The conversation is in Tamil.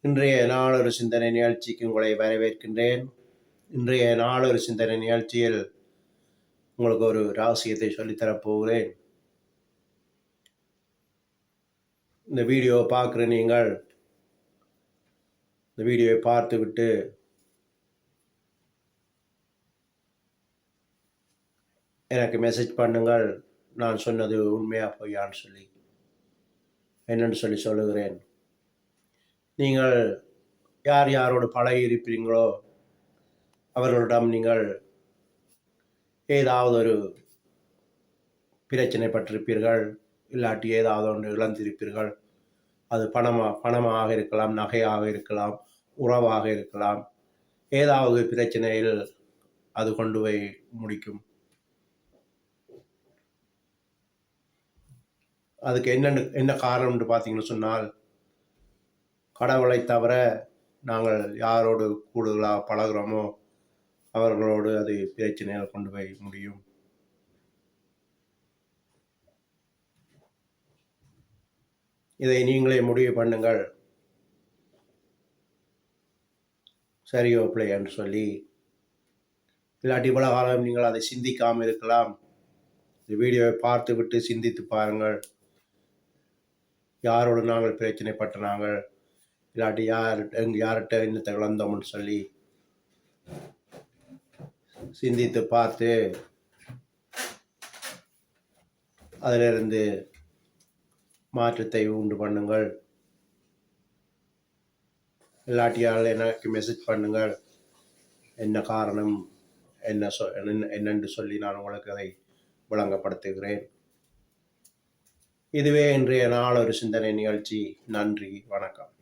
இன்றைய நாளொரு சிந்தனை நிகழ்ச்சிக்கு உங்களை வரவேற்கின்றேன். இன்றைய நாளொரு சிந்தனை நிகழ்ச்சியில் உங்களுக்கு ஒரு ரகசியத்தை சொல்லித்தரப்போகிறேன். இந்த வீடியோவை பார்க்குற நீங்கள் இந்த வீடியோவை பார்த்துவிட்டு எனக்கு மெசேஜ் பண்ணுங்கள், நான் சொன்னது உண்மையா பொய்யான்னு சொல்லி. என்னன்னு சொல்லுகிறேன். நீங்கள் யார் யாரோடு பழகி இருப்பீங்களோ அவர்களிடம் நீங்கள் ஏதாவது ஒரு பிரச்சனை பட்டிருப்பீர்கள், இல்லாட்டி ஏதாவது ஒன்று இழந்திருப்பீர்கள். அது பணமாக இருக்கலாம், நகையாக இருக்கலாம், உறவாக இருக்கலாம். ஏதாவது பிரச்சனையில் அது கொண்டு போய் முடிக்கும். அதுக்கு என்ன காரணம் என்று பார்த்தீங்கன்னு சொன்னால், கடவுளை தவிர நாங்கள் யாரோடு கூடுதலாக பழகிறோமோ அவர்களோடு அது பிரச்சனையில் கொண்டு போய் முடியும். இதை நீங்களே முடிவு பண்ணுங்கள், சரியோ பிள்ளைன்னு சொல்லி. இல்லாட்டி இவ்வளவு காலம் நீங்கள் அதை சிந்திக்காமல் இருக்கலாம். இந்த வீடியோவை பார்த்து விட்டு சிந்தித்து பாருங்கள். யாரோடு நாங்கள் பிரச்சனைப்பட்ட நாங்கள், இல்லாட்டி யார்கிட்ட இன்னத்தை இழந்தோம்னு சொல்லி சிந்தித்து பார்த்து அதிலிருந்து மாற்றத்தை உண்டு பண்ணுங்கள். இல்லாட்டியால் எனக்கு மெசேஜ் பண்ணுங்கள், என்ன காரணம் என்னென்று சொல்லி நான் உங்களுக்கு அதை விளங்கப்படுத்துகிறேன். இதுவே இன்றைய நாளொரு சிந்தனை நிகழ்ச்சி. நன்றி, வணக்கம்.